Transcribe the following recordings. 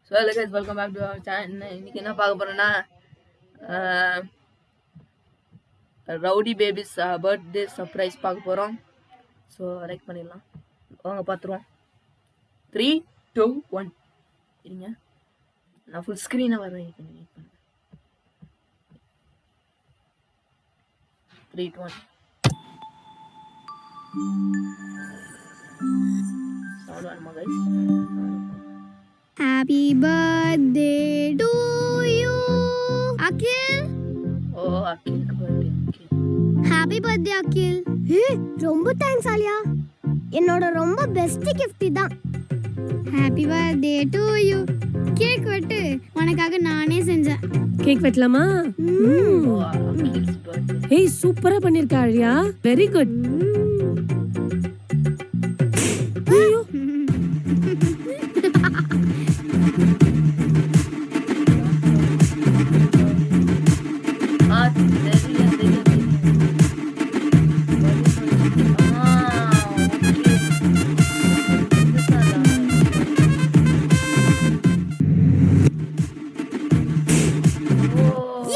So hello guys, welcome back to our channel. இன்னைக்கு என்ன பார்க்க போறோம்னா ரவுடி பேபிஸ் பர்த்டே சர்ப்ரைஸ் பார்க்க போகிறோம். ஸோ லைக் பண்ணிடலாம், வாங்க பார்த்துருவோம். 3, 2, 1 இருங்க, நான் ஃபுல் ஸ்க்ரீனை வரேன். 3, 2, 1 சவுண்ட் வேணுமா guys? Happy birthday to you, Akhil. ஓ, அகிலுக்கு பர்த்டே. Happy birthday, Akhil. ரொம்ப தேங்க்ஸ் ஆலியா. என்னோட ரொம்ப பெஸ்ட் gift இதான். Happy birthday to you. Cake வெட்டு, உனக்காக நானே செஞ்சேன். கேக் வெட்டலாமா? ஓ, அகிலுக்கு பர்த்டே. ஏய், சூப்பரா பண்ணிருக்கா ஆழியா. Very good. ஐயோ,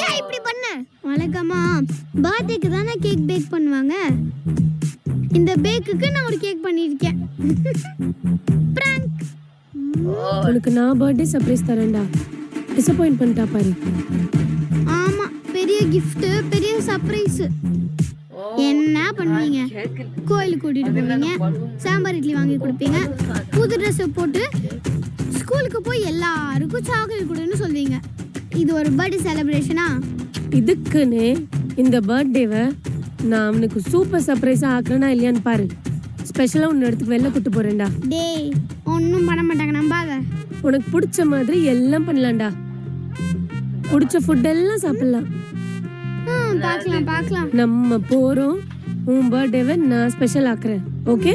ஏன் இப்படி பண்ண? வழக்கமா பர்த்டேக்கு தானே கேக் பேக் பண்ணுவாங்க. இந்த பேக்குக்கு நான் ஒரு கேக் பண்ணிருக்கேன். பிராங்க். உனக்கு நான் பர்த்டே சர்ப்ரைஸ் தரேன்டா. டிசப்பாயிண்ட் பண்ணிட்டா பாரு. ஆமா, பெரிய gift, பெரிய சர்ப்ரைஸ். என்ன பண்ணுவீங்க? கோயிலுக்கு கூட்டிட்டு போவீங்க, சாம்பார் இட்லி வாங்கி கொடுப்பீங்க, புது ட்ரெஸ் போட்டு ஸ்கூலுக்கு போய் எல்லாருக்கும் சாக்லேட் கொடுன்னு சொல்வீங்க. இது ஒரு பர்த்டே செலிப்ரேஷனா? இதுக்குன்னு இந்த பர்த்டேவை நான் அவனுக்கு சூப்பர் சர்ப்ரைஸா ஆக்குறேனா இல்லையான்னு பாரு. ஸ்பெஷலா உன்னை இடத்துக்கு வெளில கூட்டு போறேன்டா. டேய், ஒன்றும் பண்ண மாட்டாங்க, நம்பாத. உனக்கு பிடிச்ச மாதிரி எல்லாம் பண்ணலாம்டா. பிடிச்ச ஃபுட் எல்லாம் சாப்பிடலாம். பார்க்கலாம் பார்க்கலாம். நம்ம போறோம். உன் பர்த்டேவை நான் ஸ்பெஷல் ஆக்குறேன். ஓகே?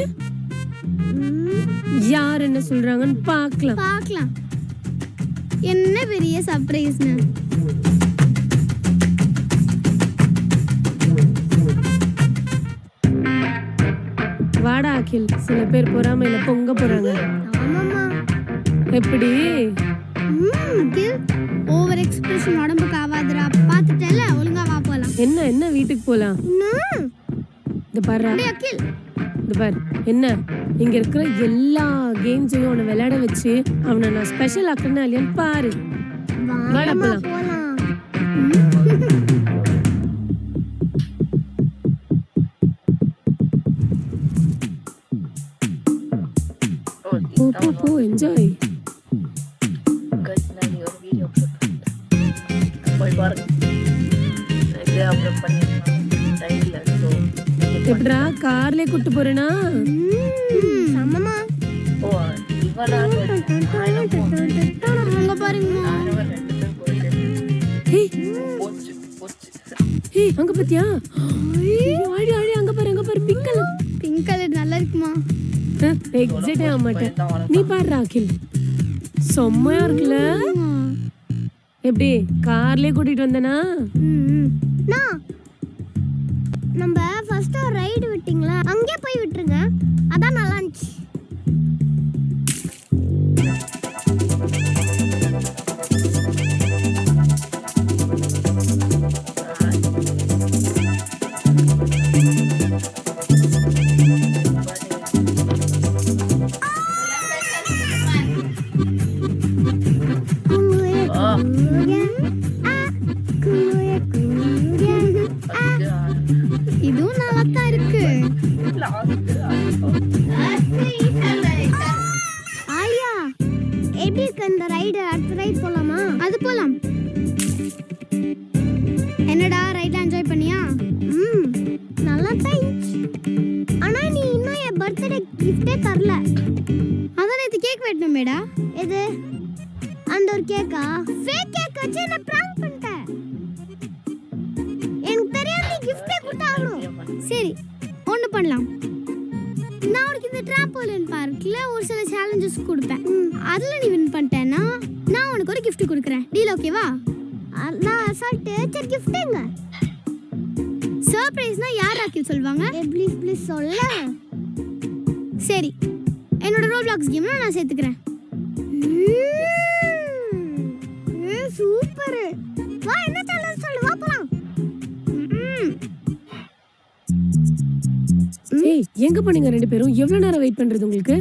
யார் என்ன சொல்றாங்கன்னு பார்க்கலாம். பார்க்கலாம் என்ன பெரிய சர்ப்ரைஸ்னு. வாடா அகில், சில பேர் பொறாமையில பொங்க போறாங்க. ஆமாம்மா. எப்படி? அகில், ஓவர் எக்ஸ்பிரஷன் உடம்புக்கு ஆகாதுடா. பார்த்துட்டேல, ஒழுங்கா வா போலாம். என்ன என்ன வீட்டுக்கு போலாம். இந்த பாரு அகில், இந்த பாரு, என்ன இங்க இருக்கிற எல்லா கேம்ஸையும் அவனை விளையாட வச்சு அவனை நான் ஸ்பெஷல் ஆக்குறேன்னா இல்லையான்னு பாரு. வாடா போலாம். போ போ போ, என்ஜாய். கைஸ், நான் ஒரு வீடியோ போய் பாருங்க. அப்லோட் பண்ணிருக்கேன் டைம்ல. ஸோ எப்படா கார்லயே கூட்டு போறேனா? சம்மமா. ஓ, இவனா அங்க பாருங்க. ஏய் ஏய், அங்க பாத்தியா? ஆடி ஆடி, அங்க பாரு, அங்க பாரு, பிங்க் கலர். பிங்க் கலர் நல்லா இருக்குமா? எக்ஸைட் ஆக மாட்டேன். நீ பாரு அகில், செம்மையா இருக்குல்ல? எப்படி கார்லயே கூட்டிட்டு வந்தனா? நம்ம ஃபர்ஸ்ட் ஒரு ரைடு விட்டீங்களா, அங்கே போய் விட்டுருங்க. அதான் நல்லா இருந்துச்சு. இதுவும் நல்லா தான் இருக்கு. ஆலியா, எப்படி இருக்கு இந்த ரைடு? அடுத்த ரைடு போலாமா? அது போலாம். என்னடா, ரைட்ல என்ஜாய் பண்ணியா? நல்லா தான் இருந்துச்சு. ஆனா நீ இன்னும் என் பர்த்டே கிஃப்டே தரல. அதான் நேத்து கேக் வெட்டணுமேடா. எது? அந்த ஒரு கேக்கா? ஃபேக் கேக் வச்சு என்ன பிராங்க் பண்ணிட்ட. எனக்கு தெரியாது, நீ கிஃப்டே கொடுத்தாகணும். சரி, ஒன்று பண்ணலாம். நான் உனக்கு இந்த ட்ராம்போலின் பார்க்ல ஒரு சில சேலஞ்சஸ் கொடுப்பேன். அதில் நீ வின் பண்ணிட்டேன்னா நான் உனக்கு ஒரு கிஃப்ட் கொடுக்குறேன். டீல் ஓகேவா? நான் அசால்ட். சரி, கிஃப்ட் எங்க? சர்ப்ரைஸ்னா யார் அகில் சொல்வாங்க? ப்ளீஸ் ப்ளீஸ் சொல்ல. சரி, என்னோட ரோப்ளாக்ஸ் கேம்ல நான் சேர்த்துக்கிறேன். எங்க போனீங்க 2 பேரும்? எவ்வளவு நேரம் வெயிட் பண்றது உங்களுக்கு?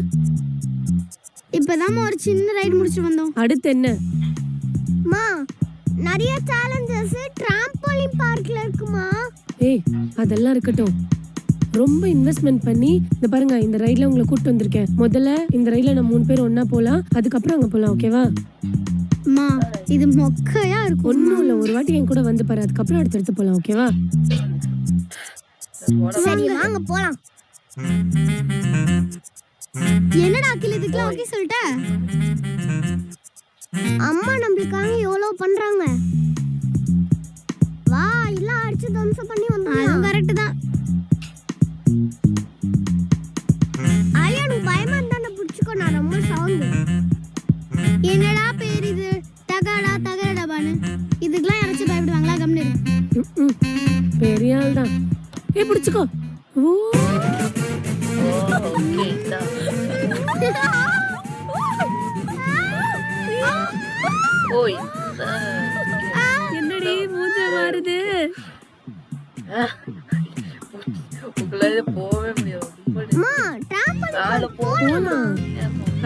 இப்பதான் ஒரு சின்ன ரைடு முடிச்சுட்டு வந்தோம். அடுத்து என்ன? மா நிறைய சேலஞ்சஸ் ட்ராம்போலின் பார்க்ல இருக்குமா? ஏய் அதெல்லாம் இருக்கட்டும். ரொம்ப இன்வெஸ்ட்மெண்ட் பண்ணி இந்த பாருங்க, இந்த ரைட்ல உங்களை கூட்டு வந்திருக்கேன். முதல்ல இந்த ரைட்ல நம்ம 3 பேர் ஒண்ணா போலாம், அதுக்கப்புறம் அங்க போலாம். ஓகேவா? மா இது மொக்கையா இருக்கும். ஒண்ணும் இல்ல, ஒரு வாட்டி என் கூட வந்து பாரு, அதுக்கப்புறம் அடுத்து போலாம். ஓகேவா? சரி வாங்க போலாம். என்னடா அகில் இதுக்குலாம் ஓகே சொல்லிட்ட? அம்மா நம்மளுக்காக எவ்வளவு பண்றாங்க. வா இல்ல அடிச்சு தம்ஸ் பண்ணி வந்தோம். அது கரெக்ட் தான். ஐயோ பயமா இருந்தானே புடிச்சுக்கோ, நான் ரொம்ப சவுண்ட். என்னடா பேர் இது? தகடா பானு. இதுக்கெல்லாம் யாராச்சும் பயப்படுவாங்களா? கம்னு பெரிய ஆள் தான். ஏய் பிடிச்சுக்கோ. ஓ ஓகே இந்தா. ஓய் என்னடி மூஞ்ச மாறுது? உங்களால போகவே முடியாது. போலாம்.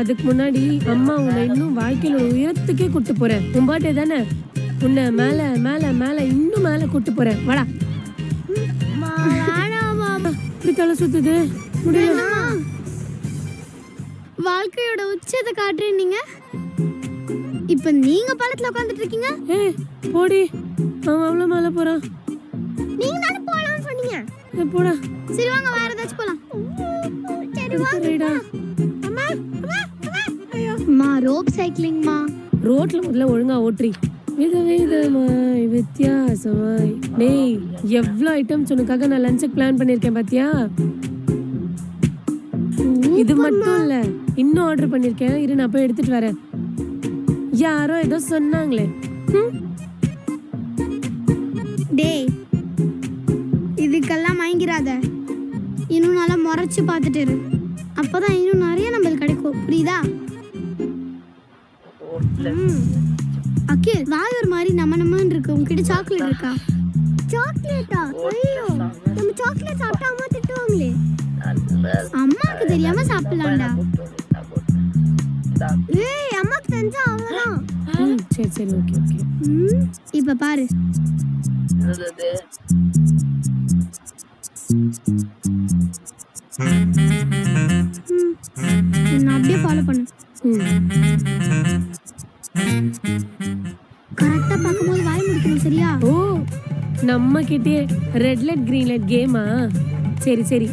அதுக்கு முன்னாடி அம்மா உன்னை இன்னும் வாழ்க்கையில உயரத்துக்கே கூட்டு போறேன். உன்பாட்டே தானே உன்னை மேல மேல மேல இன்னும் மேல கூட்டு போறேன். வாடா. இப்படி தலை சுத்துது. முடியல. வாழ்க்கையோட உச்சத்தை காட்டுறேன் நீங்க. இப்ப நீங்க பழத்துல உட்கார்ந்துட்டு இருக்கீங்க. ஏய் போடி, அவன் அவ்வளவு மேல போறான். நீங்க தானே போலாம்னு சொன்னீங்க. போடா. சரி வாங்க வேற ஏதாச்சும் போலாம். சரி ரைடா. அம்மா அம்மா ரோப் சைக்கிளிங் மா. ரோட்ல முதல்ல ஒழுங்கா ஓட்டுறி. விதவிதமாய் வித்தியாசமாய். டேய் எவ்வளவு ஐட்டம்ஸ் உனக்காக நான் லஞ்சுக்கு பிளான் பண்ணிருக்கேன் பாத்தியா? இது மட்டும் இல்ல, இன்னும் ஆர்டர் பண்ணிருக்கேன். இரு நான் போய் எடுத்துட்டு வரேன். யாரோ ஏதோ சொன்னாங்களே. டேய் இதுக்கெல்லாம் மயங்கிறாத. இன்னும் நல்லா முறைச்சு பார்த்துட்டு இரு. அப்பதான் இன்னும் நிறைய நம்மளுக்கு கிடைக்கும். புரியுதா? அகில் வாய் ஒரு மாதிரி நம்மன்னு இருக்கு. உங்ககிட்ட சாக்லேட் இருக்கா? சாக்லேட்டா? ஐயோ நம்ம சாக்லேட் சாப்பிட்டா அம்மா திட்டுவாங்களே. அம்மாக்கு தெரியாம சாப்பிடலாம்டா. ஏய் அம்மாக்கு தெரிஞ்சா அவ்வளவுதான். சரி சரி ஓகே ஓகே. இப்ப பாரு. நான் அப்படியே ஃபாலோ பண்ணு. கரெக்டா பார்க்கும்போது வாய் முடிக்கணும். சரியா? ஓ நம்ம கிட்டே ரெட் லைட் கிரீன் லைட் கேமா? சரி சரி.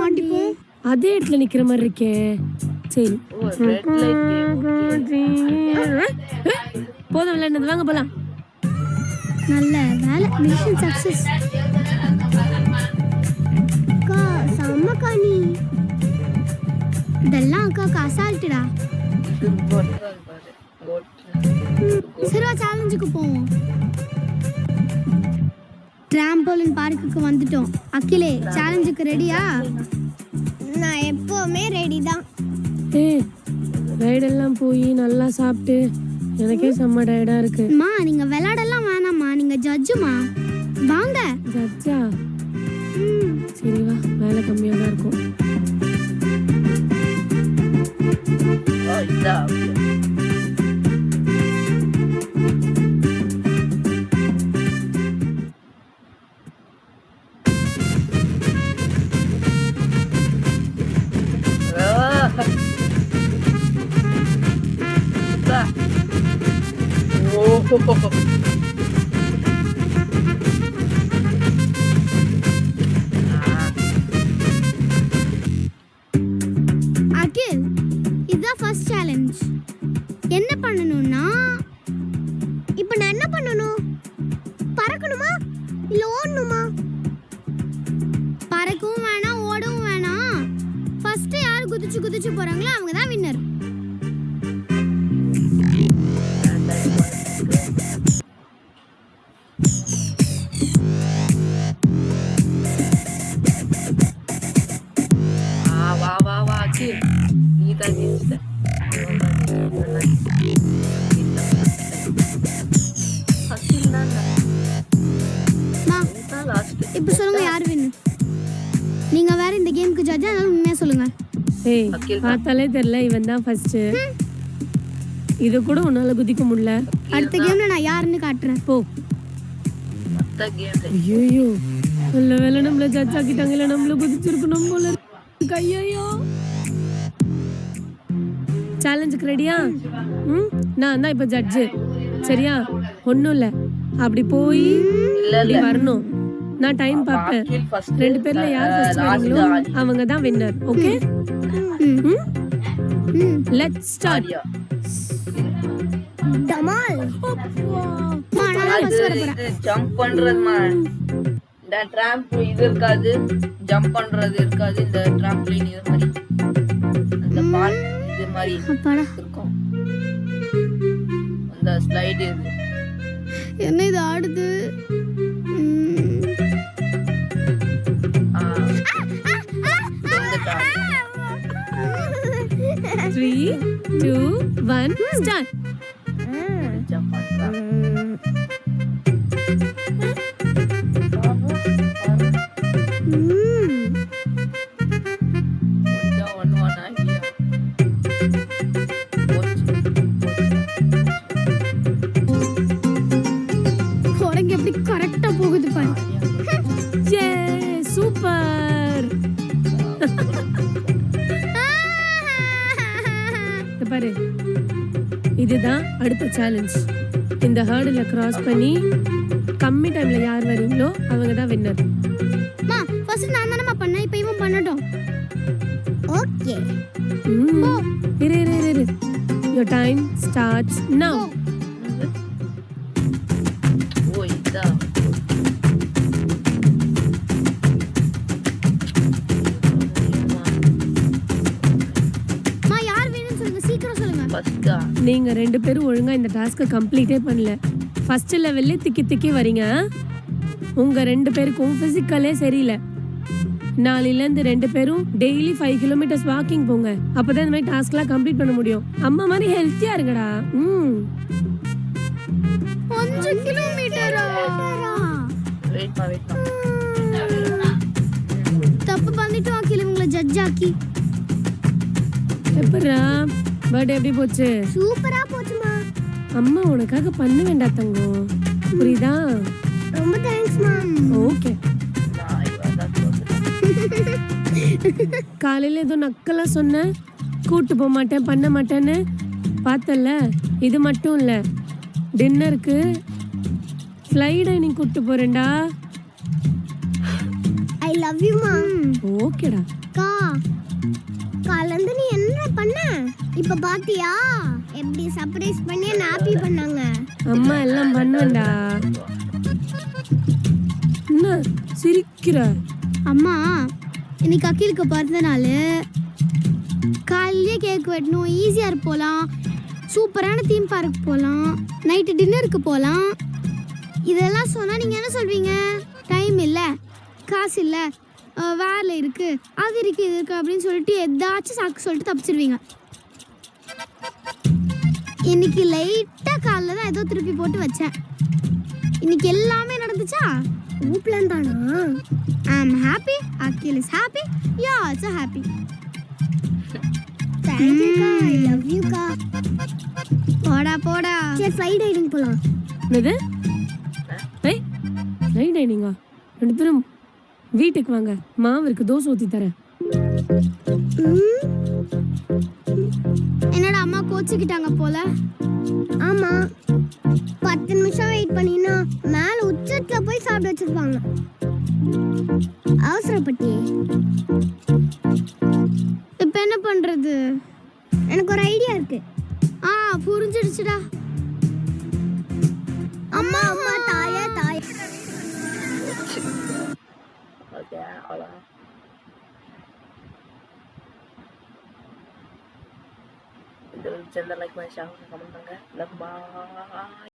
மாட்டிப்போம். அதே இடத்துல நிக்கிற மாதிரி இருக்கே. சரி போதும் விளையாடுனது, வாங்க போலாம். நல்ல வேலை, மிஷன் சக்சஸ். அக்கா செம்மக்கா நீ. இதெல்லாம் அக்காக்கு அசால்ட்டுடா. சிறுவா சேலஞ்சுக்கு போவோம். ட்ராம்போலின் பார்க்குக்கு வந்துட்டோம். அகிலே சேலஞ்சுக்கு ரெடியா? நான் எப்பவுமே ரெடி தான். ஏய் ரைடெல்லாம் போய் நல்லா சாப்பிட்டு எனக்கே செம்ம டயர்டா இருக்கு. அம்மா நீங்க விளையாடலாம் வேணாம்மா, நீங்க ஜட்ஜுமா. வாங்க. ஜட்ஜா? சரி வா, வேலை கம்மியா தான் இருக்கும். அகில் இதுதான் ஃபர்ஸ்ட் சேலஞ்ச். என்ன பண்ணணும்னா, இப்போ நான் என்ன பண்ணணும்? பறக்கணுமா இல்ல ஓடணுமா? பறக்கவும் வேணாம் ஓடவும் வேணாம். ஃபர்ஸ்ட் யார் குதிச்சு குதிச்சு போறாங்களோ அவங்க தான் வின்னர். இப்போ சொல்லுங்க யார் வேணும்? நீங்க வேற இந்த கேமுக்கு ஜட்ஜ், அதனால உண்மையா சொல்லுங்க. ஏய் அகில் தான். பார்த்தாலே தெரியல இவன் தான் ஃபர்ஸ்ட். இது கூட உன்னால குதிக்க முடியல. அடுத்த கேம்ல நான் யாருன்னு காட்டுறேன். போ. மத்த கேம்ல ஐயோ நல்ல வேலை நம்மள ஜட்ஜ் ஆக்கிட்டாங்கல்ல, நம்மள குதிச்சிருக்கணும் போல இருக்கு. ஐயோ சேலஞ்சுக்கு ரெடியா? நான் தான் இப்ப ஜட்ஜு, சரியா? ஒன்றும் இல்லை, அப்படி போய் இப்படி வரணும். நான் டைம் பார்ப்பேன். அகில் first, 2 பேர்ல யார் ஃபர்ஸ்ட் வரீங்களோ அவங்க தான் வின்னர். Okay, let's start. ஆரியா. டமால் இது ஜம்ப் பண்றதுமா, இந்த ட்ராம்ப் இது இருக்காது, ஜம்ப் பண்றது இருக்காது. இந்த ட்ராம்ப்லின் இது மாதிரி, அந்த பால் இது மாதிரி அப்பாடா. இருக்கும். அந்த ஸ்லைடு இது என்ன இது ஆடுது? இந்த ட்ராம்ப் 3, 2, 1 ஸ்டார்ட். ஜம்ப் பண்றாங்க. கொஞ்சம் ஒன்று ஆகியா குரங்கு எப்படி கரெக்டா போகுது பாரு. ஏ சூப்பர். பாரு, இதுதான் அடுத்த சேலஞ்ச். இந்த ஹர்டில் கிராஸ் பண்ணி கம்மி டைம்ல யார் வரீங்களோ அவங்க தான் வின்னர். மா ஃபர்ஸ்ட் நான் தானமா பண்ணேன், இப்போ இவன் பண்ணட்டும். ஓகே இரு. Your time starts now. ஓ இதா மா யார் வேணும்னு சொல்லுங்க, சீக்கிரம் சொல்லுங்க. ஃபர்ஸ்டா நீங்க 2 பேரும் ஒழுங்கா இந்த டாஸ்க்கை கம்ப்ளீட்டே பண்ணல. ஃபர்ஸ்ட் லெவல்லே திக்கி வரீங்க. உங்க 2 பேருக்கும் பிசிக்கலே சரியில்லை. நாளையிலேருந்து 2 பேரும் டெய்லி 5 கிலோமீட்டர்ஸ் வாக்கிங் போங்க. அப்பதான் இந்த மாதிரி டாஸ்க்லாம் கம்ப்ளீட் பண்ண முடியும். அம்மா மாதிரி ஹெல்த்தியா இருங்கடா. 5 கிலோமீட்டரா? வெயிட் மா தப்பு பண்ணிட்டு அகில் உங்களை ஜட்ஜ் ஆக்கி. எப்பரா பர்த்டே எப்படி போச்சு? சூப்பரா போச்சுமா. அம்மா உனக்காக பண்ண வேண்டாம் தங்கம், புரியுதா? ரொம்ப தேங்க்ஸ் மா. ஓகே. காலையில ஏதோ நக்கலா சொன்ன, கூட்டு போக மாட்டேன் பண்ண மாட்டேன்னு. பார்த்தல, இது மட்டும் இல்ல, டின்னருக்கு ஃப்ளை டைனிங் கூட்டு போறேன்டா. ஐ லவ் யூ மா. ஓகேடா. கா காலந்து நீ என்ன பண்ண? இப்ப பாத்தியா எப்படி சர்ப்ரைஸ் பண்ணி என்ன ஹாப்பி பண்ணாங்க. அம்மா எல்லாம் பண்ணுவேன்டா. என்ன சிரிக்கிற? அம்மா இன்னைக்கு அகிலுக்கு பிறந்த நாள். காலையிலே கேக் வெட்டணும், ஈஸியாக போகலாம், சூப்பரான தீம் பார்க் போகலாம், நைட்டு டின்னருக்கு போகலாம். இதெல்லாம் சொன்னால் நீங்கள் என்ன சொல்வீங்க? டைம் இல்லை, காசு இல்லை, வேலை இருக்குது, அது இருக்குது, இது இருக்குது அப்படின்னு சொல்லிட்டு எதாச்சும் சாக்கு சொல்லிட்டு தப்பிச்சிருவீங்க. இன்னைக்கு லைட்டாக காலில் தான் ஏதோ திருப்பி போட்டு வச்சேன். இன்னைக்கு எல்லாமே நடந்துச்சா? ஊப்ளன் தானா? I'm happy, Akhil is happy, you are also happy. Thank you ka, I love you ka. போடா சரி ஃப்ளை டைனிங் போலாம். என்னது? ஏய் ஃப்ளை டைனிங்கா? 2 பேரும் வீட்டுக்கு வாங்க, மாவு இருக்கு, தோசை ஊற்றி தரேன். என்னடா அம்மா கோச்சிக்கிட்டாங்க போல. ஆமா 10 நிமிஷம் வெயிட் பண்ணினா மேல உச்சத்துல போய் சாப்பிட வச்சிருப்பாங்க. அவசரப்பட்டி இப்ப என்ன பண்றது? எனக்கு ஒரு ஐடியா இருக்கு. புரிஞ்சிடுச்சுடா. அம்மா அம்மா தாயா தாயா. ஓகே அவ்வளோதான். இது சேனல் லைக் பண்ணி ஷேர் பண்ணி கமெண்ட் பண்ணுங்க. லவ் பாய்.